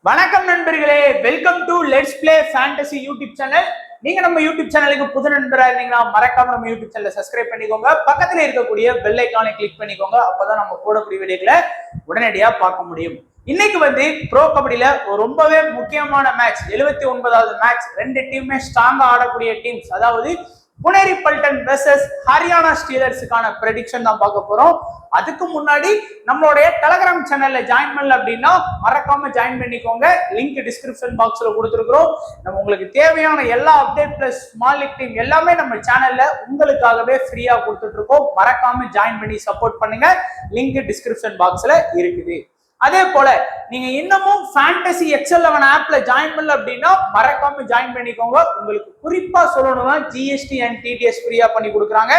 வணக்கம் நண்பர்களே, welcome to let's play fantasy YouTube channel. நீங்க நம்ம யூடியூப் சேனலுக்கு புது நண்பரா இருந்தீங்கன்னா மறக்காம நம்ம யூடியூப் சேனலை சப்ஸ்கிரைப் பண்ணிக்கோங்க. பக்கத்துல இருக்கக்கூடிய பெல் ஐகானை கிளிக் பண்ணிக்கோங்க. அப்பதான் நம்ம போடக்கூடிய வீடியோக்களை உடனடியா பார்க்க முடியும். இன்னைக்கு ப்ரோ கபடியில ஒரு ரொம்பவே முக்கியமான மேட்ச், 79வது மேட்ச். ரெண்டு டீமுமே ஸ்ட்ராங்கா ஆடக்கூடிய டீம்ஸ், அதாவது புனேரி பல்டன் வெர்சஸ் ஹரியானா ஸ்டீலர்ஸுக்கான ப்ரெடிக்ஷன் தான் பார்க்க போறோம். அதுக்கு முன்னாடி நம்மளுடைய டெலகிராம் சேனல்ல ஜாயின் பண்ணல அப்படின்னா மறக்காம ஜாயின் பண்ணிக்கோங்க. லிங்க் டிஸ்கிரிப்ஷன் பாக்ஸ்ல கொடுத்துருக்கிறோம். நம்ம உங்களுக்கு தேவையான எல்லா update plus small league team எல்லாமே நம்ம சேனல்ல உங்களுக்காகவே ஃப்ரீயா கொடுத்துட்டு இருக்கோம். மறக்காம ஜாயின் பண்ணி சப்போர்ட் பண்ணுங்க. லிங்க் டிஸ்கிரிப்ஷன் பாக்ஸ்ல இருக்குது. அதே போல நீங்க இன்னமும் ஃபேண்டசி எக்ஸ்11 ஆப்ல ஜாயின் பண்ணல அப்படின்னா மறக்காம ஜாயின் பண்ணிக்கோங்க. உங்களுக்கு குறிப்பா சொல்லணும்னா ஜிஎஸ்டி அண்ட் டிடிஎஸ் ஃப்ரீயா பண்ணி கொடுக்குறாங்க.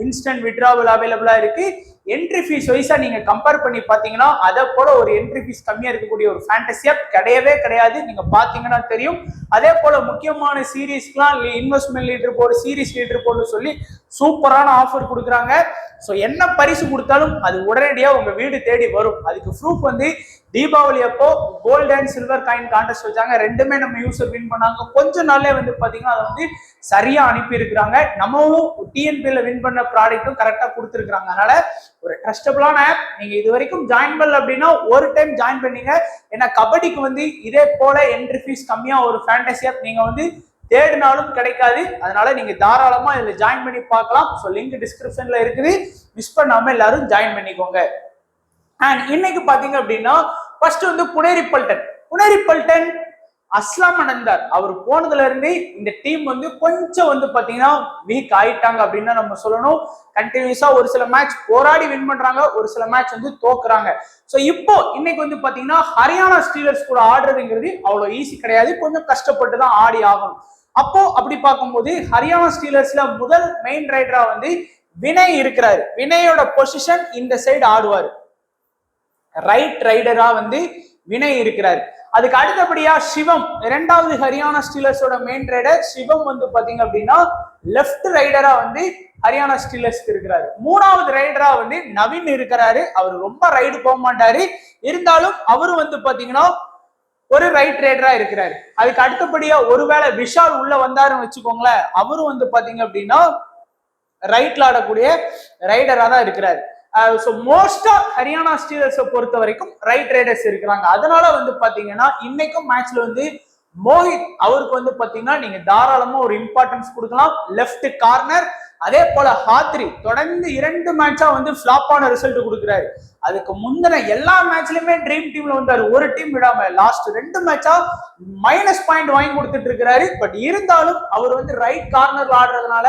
இன்ஸ்டன்ட் வித்ட்ராவல் அவைலபிளா இருக்கு. என்ட்ரி ஃபீஸ் வைஸா நீங்க கம்பேர் பண்ணி பாத்தீங்கன்னா அதை போல ஒரு என்ட்ரி ஃபீஸ் கம்மியா இருக்கக்கூடிய ஒரு ஃபேண்டசி ஆப் கிடையவே கிடையாது. நீங்க பாத்தீங்கன்னா தெரியும். அதே போல முக்கியமான சீரீஸ்க்குலாம் investment leader board, series leader போர்டுன்னு சொல்லி சூப்பரான ஆஃபர் கொடுக்குறாங்க. ஸோ என்ன பரிசு கொடுத்தாலும் அது உடனடியாக உங்க வீடு தேடி வரும். அதுக்கு ப்ரூஃப் தீபாவளி அப்போ gold and silver coin contest வச்சாங்க. ரெண்டுமே நம்ம யூசர் வின் பண்ணாங்க. கொஞ்ச நாளே பாத்தீங்கன்னா அதை சரியா அனுப்பி இருக்கிறாங்க. நம்மவும் டிஎன்பிஎல்ல வின் பண்ண ப்ராடக்ட்டும் கரெக்டா கொடுத்துருக்காங்க. அதனால ஒரு ட்ரஸ்டபிளான ஆப். நீங்க இது வரைக்கும் ஜாயின் பண்ணல அப்படின்னா ஒரு டைம் ஜாயின் பண்ணீங்க. ஏன்னா கபடிக்கு இதே போல என்ட்ரி ஃபீஸ் கம்மியா ஒரு ஃபேண்டசி ஆப் நீங்க தேடினாலும் கிடைக்காது. அதனால நீங்க தாராளமா இதுல ஜாயின் பண்ணி பார்க்கலாம். ஸோ லிங்க் டிஸ்கிரிப்ஷன்ல இருக்குது. மிஸ் பண்ணாம எல்லாரும் ஜாயின் பண்ணிக்கோங்க. அண்ட் இன்னைக்கு பாத்தீங்க அப்படின்னா ஃபர்ஸ்ட் புனேரி பல்டன் அஸ்லாம் அனந்தார் அவர் போனதுல இருந்து இந்த டீம் கொஞ்சம் பாத்தீங்கன்னா வீக் ஆயிட்டாங்க அப்படின்னு நம்ம சொல்லணும். கண்டினியூஸா ஒரு சில மேட்ச் போராடி வின் பண்றாங்க, ஒரு சில மேட்ச் தோக்குறாங்க. சோ இப்போ இன்னைக்கு பாத்தீங்கன்னா ஹரியானா ஸ்டீலர்ஸ் கூட ஆடுறதுங்கிறது அவ்வளவு ஈஸி கிடையாது. கொஞ்சம் கஷ்டப்பட்டு தான் ஆடி ஆகணும். அப்போ அப்படி பார்க்கும்போது ஹரியானா ஸ்டீலர்ஸ்ல முதல் மெயின் ரைடரா வினய் இருக்கிறாரு. வினயோட பொசிஷன் இந்த சைடு ஆடுவாரு. ரைட் ரைடரா வினய் இருக்கிறாரு. அதுக்கு அடுத்தபடியா சிவம், இரண்டாவது ஹரியானா ஸ்டீலர்ஸோட மெயின் ரைடர் சிவம் பாத்தீங்க அப்படின்னா லெப்ட் ரைடரா ஹரியானா ஸ்டீலர்ஸ்க்கு இருக்கிறாரு. மூணாவது ரைடரா நவீன் இருக்கிறாரு. அவர் ரொம்ப ரைடு போக மாட்டாரு, இருந்தாலும் அவரு பாத்தீங்கன்னா ஒரு ரைட் ரைடரா இருக்கிறாரு. அதுக்கு அடுத்தபடியா ஒருவேளை விஷால் உள்ள வந்தாருன்னு வச்சுக்கோங்களேன், அவரும் பாத்தீங்க அப்படின்னா ரைட்ல ஆடக்கூடிய ரைடரா தான் இருக்கிறாரு. மோஸ்டா ஹரியானா ஸ்டீலர்ஸை பொறுத்த வரைக்கும் ரைட் ரைடர்ஸ் இருக்கிறாங்க. அதனால பாத்தீங்கன்னா இன்னைக்கும் மேட்ச்ல மோஹித் அவருக்கு பாத்தீங்கன்னா நீங்க தாராளமா ஒரு இம்பார்ட்டன்ஸ் கொடுக்கலாம். Left corner. அதே போல ஹாத்ரி தொடர்ந்து 2 மேட்சா ஃபிளாப்பான ரிசல்ட் கொடுக்குறாரு. அதுக்கு முந்தின எல்லா மேட்ச்லயுமே ட்ரீம் டீம்ல வந்தாரு, ஒரு டீம் விடாம. லாஸ்ட் 2 மேட்சா -பாயிண்ட் வாங்கி கொடுத்துட்டு இருக்காரு. பட் இருந்தாலும் அவர் ரைட் கார்னர்ல ஆடுறதுனால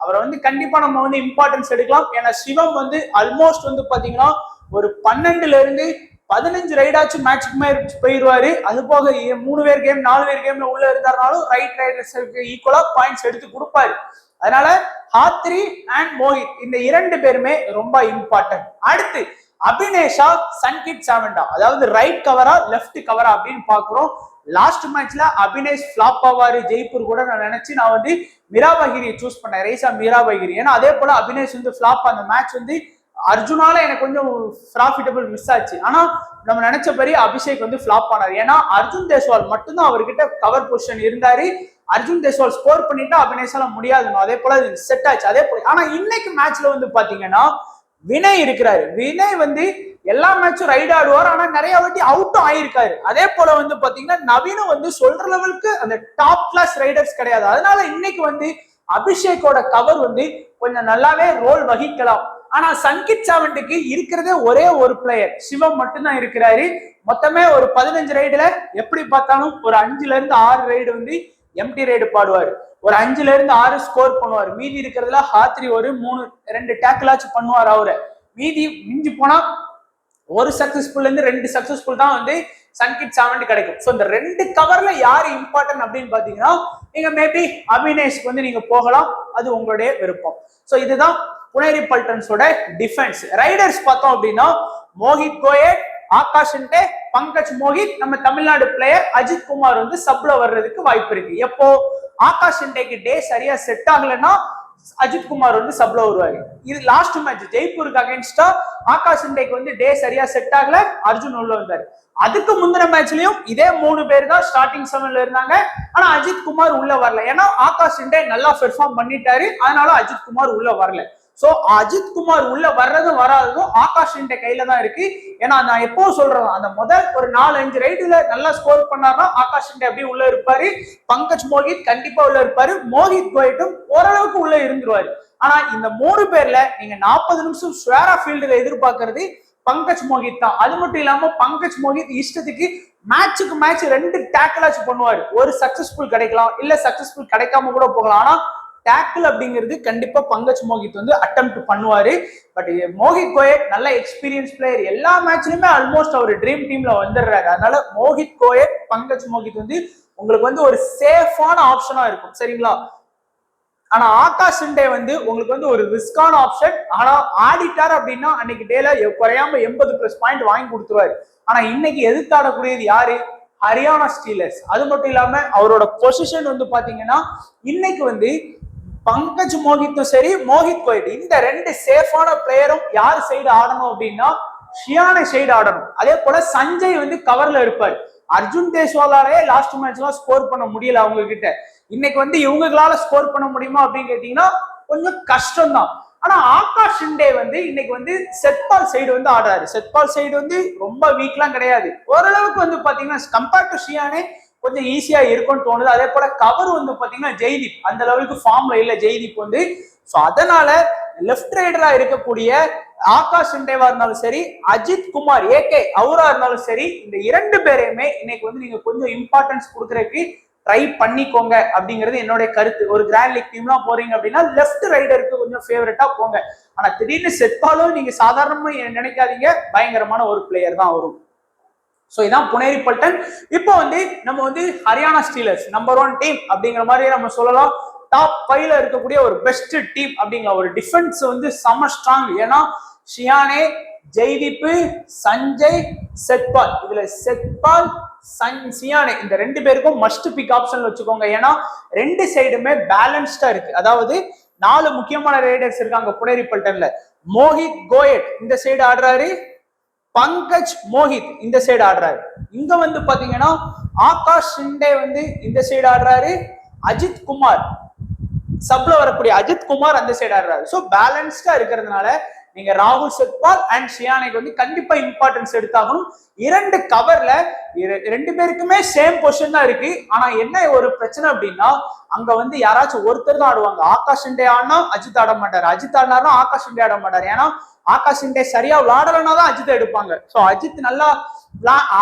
அவரை கண்டிப்பா நம்ம இம்பார்ட்டன்ஸ் எடுக்கலாம். ஏன்னா சிவம் ஆல்மோஸ்ட் பாத்தீங்கன்னா ஒரு 12ல இருந்து 15 ரைடாச்சும் மேட்சுக்கு போயிருவாரு. அது போக 3 பேர் கேம் 4 பேர் கேம்ல உள்ள இருந்தாருனாலும் ரைட் ரைடர்ஸுக்கு ஈக்குவலா பாயிண்ட்ஸ் எடுத்து கொடுப்பாரு. அதனால ஹாத்ரி அண்ட் மோஹித் இந்த 2 பேருமே ரொம்ப இம்பார்ட்டன்ட். அடுத்து அபினேஷா, சன்கிட் சாவண்டா, அதாவது ரைட் கவரா லெஃப்ட் கவரா அப்படின்னு பாக்குறோம். லாஸ்ட் மேட்ச்ல அபினேஷ் பிளாப் ஆவாரு ஜெய்ப்பூர் கூட நான் நினைச்சு நான் மீராபகிரியை சூஸ் பண்ணேன், ரைசா மீராபகிரி. ஏன்னா அதே போல அபினேஷ் பிளாப் அந்த மேட்ச் அர்ஜுனால எனக்கு கொஞ்சம் ப்ராஃபிட்டபிள் மிஸ் ஆச்சு. ஆனா நம்ம நினைச்சபடி அபிஷேக் பிளாப் ஆனார். ஏன்னா அர்ஜுன் தேஸ்வால் மட்டும்தான் அவர்கிட்ட கவர் பொசிஷன் இருந்தாரு. அர்ஜுன் தேஸ்வால் ஸ்கோர் பண்ணிட்டா அபினேஷால முடியாது. அதே போல செட் ஆச்சு. அதே போல ஆனா இன்னைக்கு மேட்ச்ல பாத்தீங்கன்னா வினய் இருக்கிறாரு. வினய் எல்லா மேட்சும் ரைட் ஆடுவார். ஆனா நிறைய வாட்டி அவுட்டும் ஆயிருக்காரு. அதே போல பாத்தீங்கன்னா நவீனும் சொல்ற லெவலுக்கு அந்த டாப் கிளாஸ் ரைடர்ஸ் கிடையாது. அதனால இன்னைக்கு அபிஷேக்கோட கவர் கொஞ்சம் நல்லாவே ரோல் வகிக்கலாம். ஆனா சன்கிட் சாவண்டுக்கு இருக்கிறதே ஒரே ஒரு பிளேயர் சிவம் மட்டும்தான் இருக்கிறாரு. மொத்தமே ஒரு 15 ரைடுல எப்படி பார்த்தாலும் ஒரு 5ல இருந்து 6 ரைடு எம்டி ரைடு பாடுவாரு. ஒரு 5ல இருந்து 6 ஸ்கோர் பண்ணுவார். மீதி இருக்கிறதுல ஹாத்ரி ஒரு 2 டேக்கிளாச்சும் பண்ணுவார். அவரை மீதி மிஞ்சி போனா ஒரு சக்சஸ்ஃபுல்ல இருந்து 2 சக்சஸ்ஃபுல் தான் சன்கிட் சாவண்ட் கிடைக்கும். ஸோ இந்த 2 கவர்ல யாரு இம்பார்ட்டன்ட் அப்படின்னு பாத்தீங்கன்னா நீங்க மேபி அபினேஷ்க்கு நீங்க போகலாம். அது உங்களுடைய விருப்பம். ஸோ இதுதான் புனேரி பல்டன்ஸோட டிஃபென்ஸ். ரைடர்ஸ் பார்த்தோம் அப்படின்னா மோஹித் கோயட், ஆகாஷ் இண்டே, பங்கஜ் மோஹித், நம்ம தமிழ்நாடு பிளேயர் அஜித் குமார் சப்ல வர்றதுக்கு வாய்ப்பு இருக்கு. எப்போ ஆகாஷ் இண்டேக்கு டே சரியா செட் ஆகலைன்னா அஜித் குமார் வந்து சப்ல வருவாரு. இது லாஸ்ட் மேட்ச் ஜெய்ப்பூருக்கு அகைன்ஸ்டா ஆகாஷ் இண்டேக்கு வந்து டே சரியா செட் ஆகல, அர்ஜுன் உள்ள வந்தாரு. அதுக்கு முந்தின மேட்ச்லயும் இதே 3 பேர் தான் ஸ்டார்டிங் 7ல இருந்தாங்க. ஆனா அஜித் குமார் உள்ள வரல. ஏன்னா ஆகாஷ் இண்டே நல்லா பெர்ஃபார்ம் பண்ணிட்டாரு, அதனால அஜித் குமார் உள்ள வரல. சோ அஜித் குமார் உள்ள வர்றதும் வராததும் ஆகாஷ் இண்டே கையில தான் இருக்கு. ஏன்னா நான் எப்போ சொல்றேன், அந்த முதல் ஒரு 4-5 ரைடுல நல்லா ஸ்கோர் பண்ணாருன்னா ஆகாஷ் இண்டே அப்படியே உள்ள இருப்பாரு. பங்கஜ் மோஹித் கண்டிப்பா உள்ள இருப்பாரு. மோஹித் கோயட்டும் ஓரளவுக்கு உள்ள இருந்துருவாரு. ஆனா இந்த 3 பேர்ல நீங்க 40 நிமிஷம் ஸ்வேரா ஃபீல்டுல எதிர்பார்க்கறது பங்கஜ் மோஹித் தான். அது மட்டும் இல்லாம பங்கஜ் மோஹித் இஷ்டத்துக்கு மேட்சுக்கு மேட்ச் 2 டேக்கிளாச்சு பண்ணுவாரு. ஒரு சக்சஸ்ஃபுல் கிடைக்கலாம், இல்ல சக்சஸ்ஃபுல் கிடைக்காம கூட போகலாம். ஆனா டேக்கிள் அப்படிங்கிறது கண்டிப்பா பங்கஜ் மோஹித் வந்து அட்டெம்ப்ட் பண்ணுவாரு. பட் மோஹித் கோயட் நல்ல எக்ஸ்பீரியன்ஸ் பிளேயர், எல்லா மேட்ச்லயுமே ஆல்மோஸ்ட் அவர் ட்ரீம் டீம்ல வந்துடுறாரு. அதனால மோஹித் கோயட் பங்கஜ் மோஹித் வந்து உங்களுக்கு வந்து ஒரு சேஃபான ஆப்ஷனா இருக்கும், சரிங்களா? ஆனா ஆகாஷ் இண்டே வந்து உங்களுக்கு வந்து ஒரு ரிஸ்கான ஆப்ஷன். ஆனா ஆடிட்டார் அப்படின்னா அன்னைக்கு டேல குறையாம 80+ பாயிண்ட் வாங்கி கொடுத்துருவாரு. ஆனா இன்னைக்கு எதிர்த்து ஆடக்கூடியது யாரு? ஹரியானா ஸ்டீலர்ஸ். அது மட்டும் இல்லாம அவரோட பொசிஷன் வந்து பாத்தீங்கன்னா இன்னைக்கு வந்து பங்கஜ் மோஹித்தும் சரி, மோஹித் கோயட், இந்த 2 சேஃபான பிளேயரும் யார் சைடு ஆடணும் அப்படின்னா ஷியானை சைடு ஆடணும். அதே போல சஞ்சய் வந்து கவர்ல இருப்பார். அர்ஜுன் தேஸ்வாலாலே லாஸ்ட் மேட்ச்லாம் ஸ்கோர் பண்ண முடியல அவங்க கிட்ட. இன்னைக்கு வந்து இவங்களால ஸ்கோர் பண்ண முடியுமா அப்படின்னு கேட்டீங்கன்னா கொஞ்சம் கஷ்டம் தான். ஆனா ஆகாஷ் இண்டே வந்து இன்னைக்கு வந்து செட்பால் சைடு வந்து ஆடுறாரு. செட்பால் சைடு வந்து ரொம்ப வீக்லாம் கிடையாது, ஓரளவுக்கு வந்து பாத்தீங்கன்னா கம்பேர்ட் டு ஷியானே கொஞ்சம் ஈஸியா இருக்கும்னு தோணுது. அதே போல கவர் வந்து பாத்தீங்கன்னா ஜெய்தீப் அந்த லெவலுக்கு ஃபார்ம்ல இல்ல ஜெய்தீப் வந்து. சோ அதனால லெஃப்ட் ரைடரா இருக்கக்கூடிய ஆகாஷ் இண்டேவா இருந்தாலும் சரி, அஜித் குமார் ஏகே அவரா இருந்தாலும் சரி, இந்த 2 பேரையுமே இன்னைக்கு வந்து நீங்க கொஞ்சம் இம்பார்ட்டன்ஸ் கொடுக்கறதுக்கு ட்ரை பண்ணிக்கோங்க அப்படிங்கிறது என்னுடைய கருத்து. ஒரு கிராண்ட் லீக் டீம்லாம் போறீங்க அப்படின்னா லெஃப்ட் ரைடருக்கு கொஞ்சம் ஃபேவரட்டா போங்க. ஆனா திடீர்னு செட்பாலும் நீங்க சாதாரணமா நினைக்காதீங்க, பயங்கரமான ஒரு பிளேயர் தான் வரும். சோ இதான் புனேரி பல்டன். இப்போ வந்து நம்ம வந்து ஹரியானா ஸ்டீலர்ஸ் நம்பர் 1 டீம் அப்படிங்கிற மாதிரி நம்ம சொல்லலாம். டாப் 5ல இருக்கக்கூடிய ஒரு பெஸ்ட் டீம் அப்படிங்கிற ஒரு டிஃபென்ஸ் வந்து செம ஸ்ட்ராங். ஏன்னா ஷியானே, ஜெய்தீப், சஞ்சய், செட்பால், இதுல செட்பால் சியானே இந்த 2 பேருக்கும் மஸ்ட் பிக் ஆப்ஷன் வச்சுக்கோங்க. ஏன்னா 2 சைடுமே பேலன்ஸ்டா இருக்கு. அதாவது 4 முக்கியமான ரைடர்ஸ் இருக்காங்க புனேரி பல்டன்ல. மோஹித் கோயட் இந்த சைடு ஆடுறாரு, பங்கஜ் மோஹித் இந்த சைடு ஆடுறாரு. இங்க வந்து பாத்தீங்கன்னா ஆகாஷ் ஷிண்டே வந்து இந்த சைடு ஆடுறாரு, அஜித் குமார் சப்ல வரக்கூடிய அஜித் குமார் அந்த சைடு ஆடுறாரு. சோ பேலன்ஸ்டா இருக்கிறதுனால நீங்க ராகுல் செட்பால் அண்ட் ஷியானைக்கு வந்து கண்டிப்பா இம்பார்ட்டன்ஸ் எடுத்தாகணும். 2 கவர்ல 2 பேருக்குமே சேம் பொசிஷன் தான் இருக்கு. ஆனா என்ன ஒரு பிரச்சனை அப்படின்னா அங்க வந்து யாராச்சும் ஒருத்தர் தான் ஆடுவாங்க. ஆகாஷ் இண்டே ஆடினா அஜித் ஆட மாட்டாரு, அஜித் ஆடினாலும் ஆகாஷ் இண்டே ஆட மாட்டாரு. ஏன்னா ஆகாஷ் இண்டே சரியா விளையாடலன்னா தான் அஜித் எடுப்பாங்க. சோ அஜித் நல்லா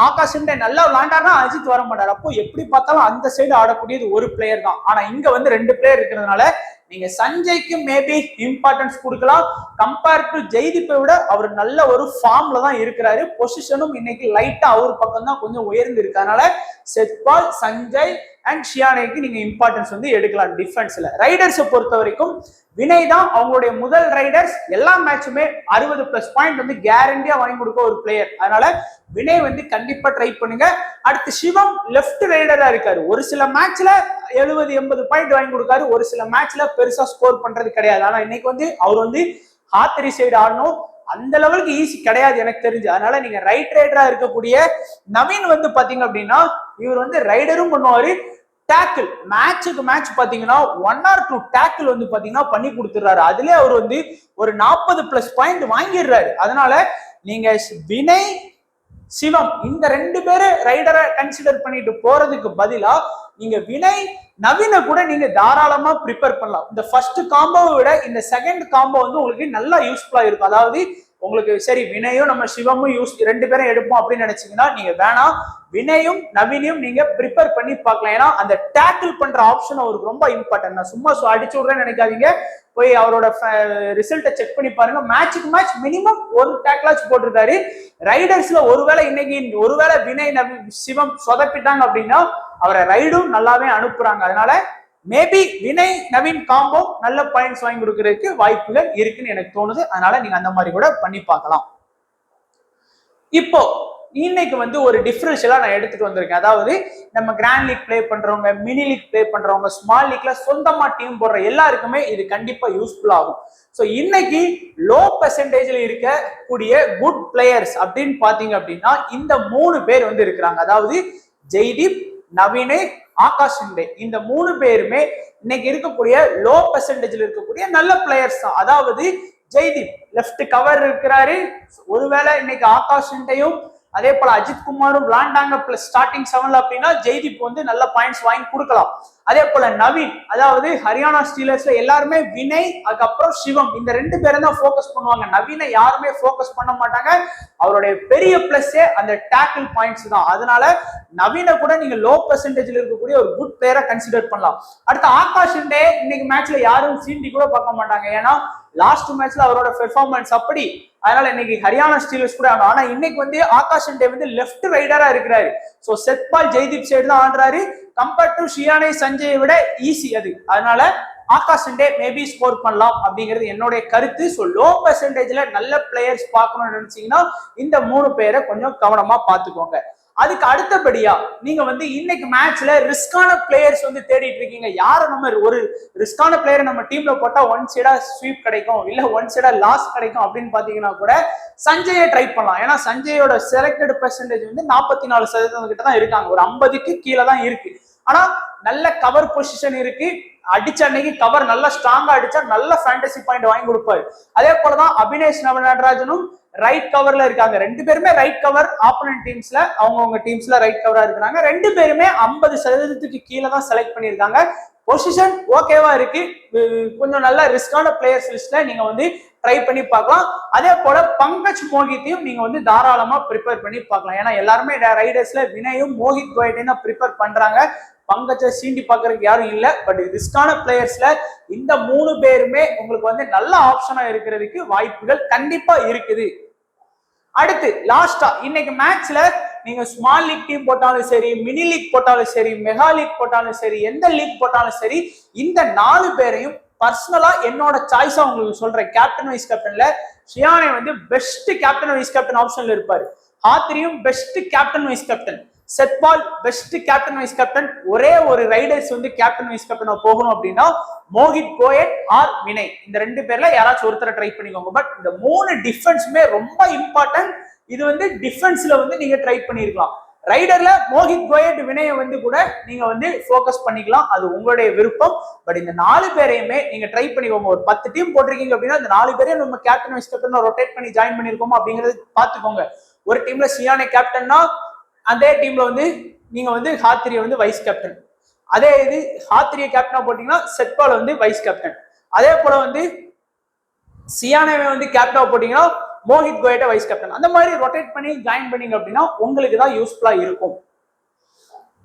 ஆகாஷ் இண்டே நல்லா விளையாண்டாருன்னா அஜித் வர மாட்டாரு. அப்போ எப்படி பார்த்தாலும் அந்த சைடு ஆடக்கூடியது ஒரு பிளேயர் தான். ஆனா இங்க வந்து 2 பிளேயர் இருக்கிறதுனால நீங்க சஞ்சய்க்கு மேபி இம்பார்ட்டன்ஸ் கொடுக்கலாம். கம்பேர் டு ஜெய்தீப்பை விட அவர் நல்ல ஒரு ஃபார்ம்ல தான் இருக்கிறாரு. பொசிஷனும் இன்னைக்கு லைட்டா அவர் பக்கம் தான் கொஞ்சம் உயர்ந்து இருக்கு. அதனால செட்பால், சஞ்சய் அண்ட் ஷியானேக்கு நீங்க இம்பார்ட்டன்ஸ் வந்து எடுக்கலாம் டிஃபென்ஸ்ல. ரைடர்ஸை பொறுத்த வரைக்கும் வினய் தான் அவங்களுடைய முதல் ரைடர்ஸ். எல்லா மேட்சுமே 60+ பாயிண்ட் வந்து கேரண்டியா வாங்கி கொடுக்க ஒரு பிளேயர். அதனால வினய் வந்து கண்டிப்பா ட்ரை பண்ணுங்க. அடுத்து சிவம் லெஃப்ட் ரைடரா இருக்காரு. ஒரு சில மேட்ச்ல 70-80 பாயிண்ட் வாங்கி கொடுக்காரு, ஒரு சில மேட்ச்ல பெருசா ஸ்கோர் பண்றது கிடையாது. ஆனா இன்னைக்கு வந்து அவர் வந்து ஹாத்தரி சைடு ஆடணும், அந்த லெவலுக்கு ஈஸி கிடையாது எனக்கு தெரிஞ்சு. அதனால நீங்க ரைட் ரைடரா இருக்கக்கூடிய நவீன் வந்து பாத்தீங்க அப்படின்னா இவர் வந்து ரைடரும் பண்ணுவாரு, டேக்கிள் மேட்சுக்கு மேட்ச் பாத்தீங்கன்னா 1 or 2 டேக்கிள் வந்து பாத்தீங்கன்னா பண்ணி கொடுத்துறாரு. அதுல அவர் வந்து ஒரு 40+ பாயிண்ட் வாங்கிடுறாரு. அதனால நீங்க வினய், சிவம் இந்த 2 பேரை ரைடரை கன்சிடர் பண்ணிட்டு போறதுக்கு பதிலா நீங்க வினய், நவீன கூட நீங்க தாராளமா ப்ரிப்பேர் பண்ணலாம். இந்த ஃபர்ஸ்ட் காம்போவை விட இந்த செகண்ட் காம்போ வந்து உங்களுக்கு நல்லா யூஸ்ஃபுல்லா இருக்கும். அதாவது உங்களுக்கு சரி வினயும் நம்ம சிவமும் 2 பேரும் எடுப்போம் அப்படின்னு நினைச்சீங்கன்னா நீங்க வேணாம், வினயும் நவீனையும் நீங்க ப்ரிப்பேர் பண்ணி பார்க்கலாம். ஏன்னா அந்த டேக்கிள் பண்ற ஆப்ஷன் அவருக்கு ரொம்ப இம்பார்ட்டன்ட். நான் சும்மா அடிச்சு விடுறேன்னு நினைக்காதீங்க, போய் அவரோட ரிசல்ட்டை செக் பண்ணி பாருங்க. மேட்சுக்கு மேட்ச் மினிமம் ஒரு டேக்லாச் போட்டிருக்காரு. ரைடர்ஸ்ல ஒருவேளை இன்னைக்கு ஒருவேளை வினய் சிவம் சொதப்பிட்டாங்க அப்படின்னா அவரை ரைடும் நல்லாவே அனுப்புறாங்க. அதனால மேபி வினய் நவீன் காம்போ நல்ல பாயிண்ட்ஸ் வாங்கி கொடுக்கறதுக்கு வாய்ப்புகள் இருக்குன்னு எனக்கு தோணுது. அதனால நீங்க அந்த மாதிரி கூட பண்ணி பார்க்கலாம். இப்போ இன்னைக்கு வந்து ஒரு டிஃபரன்ஷியலா நான் எடுத்துட்டு வந்திருக்கேன். அதாவது நம்ம கிராண்ட் லீக் பிளே பண்றவங்க, மினி லீக் பிளே பண்றவங்க, ஸ்மால் லீக்ல சொந்தமா டீம் போடுற எல்லாருக்குமே இது கண்டிப்பா யூஸ்ஃபுல் ஆகும். ஸோ இன்னைக்கு லோ பெர்சன்டேஜ்ல இருக்கக்கூடிய குட் பிளேயர்ஸ் அப்படின்னு பாத்தீங்க அப்படின்னா இந்த 3 பேர் வந்து இருக்கிறாங்க. அதாவது ஜெய்தீப், நவீன், ஆகாஷ் ஷிண்டே, இந்த 3 பேருமே இன்னைக்கு இருக்கக்கூடிய லோ பெர்சன்டேஜ்ல இருக்கக்கூடிய நல்ல பிளேயர்ஸ் தான். அதாவது ஜெய்தீப் லெஃப்ட் கவர் இருக்கிறாரு. ஒருவேளை இன்னைக்கு ஆகாஷ் ஷிண்டேயும் அதே போல அஜித் குமாரும் விளாண்டாங்க பிளஸ் ஸ்டார்டிங் 7ல அப்படின்னா ஜெய்தீப் வந்து நல்ல பாயிண்ட்ஸ் வாங்கி கொடுக்கலாம். அதே போல நவீன், அதாவது ஹரியானா ஸ்டீலர்ஸ்ல எல்லாருமே வினய் அதுக்கப்புறம் சிவம் இந்த 2 பேரும் தான் ஃபோக்கஸ் பண்ணுவாங்க. நவீனை யாருமே ஃபோக்கஸ் பண்ண மாட்டாங்க. அவருடைய பெரிய பிளஸ்ஸே அந்த டேக்கிள் பாயிண்ட்ஸ் தான். அதனால நவீனை கூட நீங்க லோ பெர்சன்டேஜ்ல இருக்கக்கூடிய ஒரு குட் பிளேயரா கன்சிடர் பண்ணலாம். அடுத்து ஆகாஷ் ஷிண்டே இன்னைக்கு மேட்ச்ல யாரும் சீண்டி கூட பார்க்க மாட்டாங்க. ஏன்னா லாஸ்ட் மேட்ச்ல அவரோட பெர்ஃபார்மன்ஸ் அப்படி. அதனால இன்னைக்கு ஹரியானா ஸ்டீலர்ஸ் கூட ஆனா இன்னைக்கு வந்து ஆகாஷ் ஷிண்டே வந்து லெஃப்ட் ரைடரா இருக்கிறாரு. சோ செத்பால் ஜெய்தீப் சைடு தான் ஆடுறாரு. கம்பேர்ட் டு ஷியானே சஞ்சயை விட ஈஸி அது. அதனால ஆகாஷ் ஷிண்டே மேபி ஸ்கோர் பண்ணலாம் அப்படிங்கிறது என்னுடைய கருத்து. ஸோ லோ பெர்சன்டேஜ்ல நல்ல பிளேயர்ஸ் பார்க்கணும்னு நினைச்சீங்கன்னா இந்த 3 பேரை கொஞ்சம் கவனமா பார்த்துக்கோங்க. அதுக்கு அடுத்தபடியா நீங்க வந்து இன்னைக்கு மேட்ச்ல ரிஸ்கான பிளேயர்ஸ் வந்து தேடிட்டு இருக்கீங்க. யாரை நம்ம ஒரு ரிஸ்கான பிளேயர் நம்ம டீம்ல போட்டா ஒன் சைடா ஸ்வீப் கிடைக்கும், இல்ல ஒன் சைடா லாஸ் கிடைக்கும் அப்படின்னு பாத்தீங்கன்னா கூட சஞ்சயை ட்ரை பண்ணலாம். ஏன்னா சஞ்சயோட செலக்டட் பெர்சன்டேஜ் வந்து 44% கிட்ட தான் இருக்காங்க. ஒரு 50க்கு கீழே தான் இருக்கு. ஆனா நல்ல கவர் பொசிஷன் இருக்கு. அடிச்ச அன்னைக்கு கவர் நல்லா ஸ்ட்ராங்கா அடிச்சா நல்ல ஃபேண்டசி பாயிண்ட் வாங்கி கொடுப்பாரு. அதே போலதான் அபினேஷ் நடராஜனும் ரைட் கவர்ல இருக்காங்க. 2 பேருமே ரைட் கவர் ஆப்போனன்ட் டீம்ஸ்ல அவங்கவுங்க டீம்ஸ்ல ரைட் கவரா இருக்கிறாங்க. 2 பேருமே 50% கீழே தான் செலக்ட் பண்ணியிருக்காங்க. பொசிஷன் ஓகேவா இருக்கு. கொஞ்சம் நல்ல ரிஸ்கான பிளேயர்ஸ் லிஸ்ட்ல நீங்க வந்து ட்ரை பண்ணி பார்க்கலாம். அதே போல பங்கஜ் மோஹித்தையும் நீங்க வந்து தாராளமா ப்ரிப்பேர் பண்ணி பார்க்கலாம். ஏன்னா எல்லாருமே ரைடர்ஸ்ல வினயும் மோஹித் கோயட்டையும் தான் ப்ரிப்பேர் பண்றாங்க. பங்கஜ சீண்டி பாக்குறதுக்கு யாரும் இல்ல. பட் ரிஸ்கான பிளேயர்ஸ்ல இந்த 3 பேருமே உங்களுக்கு வந்து நல்ல ஆப்ஷனா இருக்கிறதுக்கு வாய்ப்புகள் கண்டிப்பா இருக்குது. அடுத்து லாஸ்டா இன்னைக்கு மேட்ச்ல நீங்க ஸ்மால் லீக் டீம் போட்டாலும் சரி, மினி லீக் போட்டாலும் சரி, மெகா லீக் போட்டாலும் சரி, எந்த லீக் போட்டாலும் சரி, இந்த 4 பேரையும் பர்சனலா என்னோட சாய்ஸா உங்களுக்கு சொல்றேன். கேப்டன் வைஸ் கேப்டன்ல ஷியானே வந்து பெஸ்ட் கேப்டன் வைஸ் கேப்டன் ஆப்ஷன்ல இருப்பாரு. ஹாத்ரியும் பெஸ்ட் கேப்டன் வைஸ் கேப்டன். செத்பால் பெஸ்ட் கேப்டன் வைஸ் கேப்டன். ஒரே ஒரு ரைடர்ஸ் வந்து கேப்டன் வைஸ் கேப்டனா போகணும் அப்படின்னா மோஹித் கோயட் ஆர் வினய், இந்த 2 பேர்ல யாராச்சும் ஒருத்தரை ட்ரை பண்ணிக்கோங்க. பட் இந்த 3 டிஃபென்ஸுமே ரொம்ப இம்பார்ட்டன்ட். இது வந்து டிஃபென்ஸ்ல வந்து நீங்க ட்ரை பண்ணிருக்கலாம். ரைடர்ல மோஹித் கோயட் வினயை வந்து கூட நீங்க வந்து ஃபோக்கஸ் பண்ணிக்கலாம். அது உங்களுடைய விருப்பம். பட் இந்த 4 பேரையுமே நீங்க ட்ரை பண்ணிக்கோங்க. ஒரு 10 டீம் போட்டிருக்கீங்க அப்படின்னா இந்த 4 பேரையும் நம்ம கேப்டன் வைஸ் கேப்டன் ரொட்டேட் பண்ணி ஜாயின் பண்ணிருக்கோமா அப்படிங்கறது பாத்துக்கோங்க. ஒரு டீம்ல ஷியானே கேப்டன்னா அதே டீம்ல வந்து நீங்க வந்து ஹாத்ரிய வந்து வைஸ் கேப்டன். அதே இது ஹாத்ரிய கேப்டனா போட்டீங்கன்னா செத்பால் வந்து வைஸ் கேப்டன். அதே போல வந்து ஷியானேவை வந்து கேப்டனா போட்டீங்கன்னா மோஹித் கோயட்டை வைஸ் கேப்டன். அந்த மாதிரி ரொட்டேட் பண்ணி ஜாயின் பண்ணீங்க அப்படின்னா உங்களுக்கு தான் யூஸ்ஃபுல்லா இருக்கும்.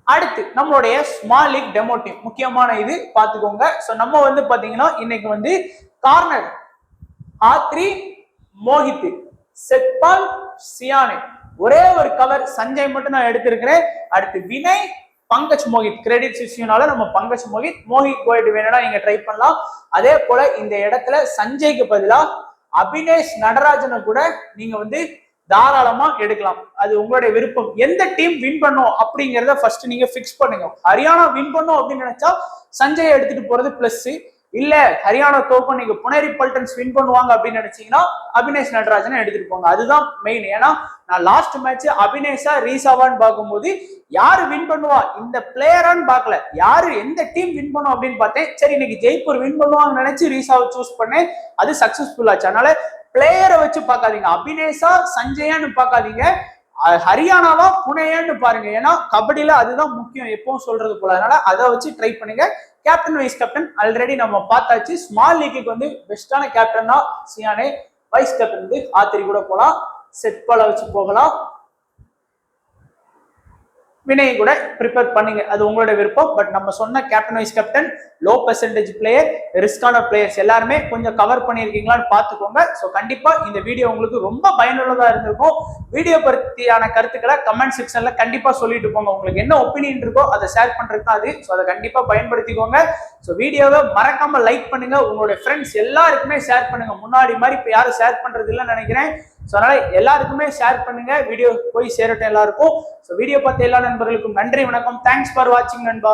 அடுத்து நம்மளுடைய ஸ்மால் லீக் டெமோ டீம் முக்கியமான இது பாத்துக்கோங்க. ஸோ நம்ம வந்து பாத்தீங்கன்னா இன்னைக்கு வந்து கார்னர் ஹாத்ரி, மோஹித், செத்பால், ஷியானே, ஒரே ஒரு கவர் சஞ்சய் மட்டும் நான் எடுத்திருக்கிறேன். அடுத்து வினய், பங்கஜ் மோஹித். கிரெடிட் இஷ்யூனால நம்ம பங்கஜ் மோஹித் கோயட் வேணும்னா நீங்க ட்ரை பண்ணலாம். அதே போல இந்த இடத்துல சஞ்சய்க்கு பதிலா அபினேஷ் நடராஜனை கூட நீங்க வந்து தாராளமா எடுக்கலாம். அது உங்களுடைய விருப்பம். எந்த டீம் வின் பண்ணும் அப்படிங்கிறத ஃபர்ஸ்ட் நீங்க பிக்ஸ் பண்ணுங்க. ஹரியானா வின் பண்ணும் அப்படின்னு நினைச்சா சஞ்சயை எடுத்துட்டு போறது பிளஸ். இல்ல ஹரியானா தோக்கும், நீங்க புனேரி பல்டன்ஸ் வின் பண்ணுவாங்க அப்படின்னு நினைச்சீங்கன்னா அபினேஷ் நடராஜனை எடுத்துட்டு போங்க. அதுதான் மெயின். ஏன்னா நான் லாஸ்ட் மேட்ச் அபினேஷா ரீசாவான்னு பார்க்கும்போது யாரு வின் பண்ணுவா இந்த பிளேயரான்னு பார்க்கல, யாரு எந்த டீம் வின் பண்ணும் அப்படின்னு பார்த்தேன். சரி இன்னைக்கு ஜெய்ப்பூர் வின் பண்ணுவாங்கன்னு நினைச்சு ரீசாவை சூஸ் பண்ணேன். அது சக்சஸ்ஃபுல் ஆச்சு. அதனால பிளேயரை வச்சு பார்க்காதீங்க. அபினேஷா சஞ்சயான்னு பார்க்காதீங்க. ஹரியானாவா புனேன்னு பாருங்க. ஏன்னா கபடியில அதுதான் முக்கியம் எப்பவும் சொல்றது போல. அதனால அதை வச்சு ட்ரை பண்ணுங்க. கேப்டன் வைஸ் கேப்டன் ஆல்ரெடி நம்ம பார்த்தாச்சு. ஸ்மால் லீக்கு வந்து பெஸ்டான கேப்டன்னா ஷியானே, வைஸ் கேப்டன் வந்து ஹாத்ரி கூட போகலாம், செத்பாலை வச்சு போகலாம், வினய் கூட ப்ரிப்பேர் பண்ணுங்க. அது உங்களோட விருப்பம். பட் நம்ம சொன்ன captain vice captain low percentage player, ரிஸ்கான பிளேயர்ஸ் எல்லாருமே கொஞ்சம் கவர் பண்ணியிருக்கீங்களான்னு பார்த்துக்கோங்க. ஸோ கண்டிப்பா இந்த வீடியோ உங்களுக்கு ரொம்ப பயனுள்ளதா இருந்திருக்கும். வீடியோ பற்றியான கருத்துக்களை கமெண்ட் செக்ஷன்ல கண்டிப்பா சொல்லிட்டு போங்க. உங்களுக்கு என்ன ஒப்பீனியன் இருக்கோ அதை ஷேர் பண்றதுக்கு அது. ஸோ அதை கண்டிப்பா பயன்படுத்திக்கோங்க. ஸோ வீடியோவை மறக்காம லைக் பண்ணுங்க. உங்களுடைய ஃப்ரெண்ட்ஸ் எல்லாருக்குமே ஷேர் பண்ணுங்க. முன்னாடி மாதிரி இப்போ யாரும் ஷேர் பண்றது இல்லைன்னு நினைக்கிறேன். ஸோ அதனால எல்லாருக்குமே ஷேர் பண்ணுங்க, வீடியோ போய் சேரட்டும் எல்லாருக்கும். ஸோ வீடியோ பார்த்த எல்லா நண்பர்களுக்கும் நன்றி, வணக்கம். தேங்க்ஸ் ஃபார் வாட்சிங் நண்பா.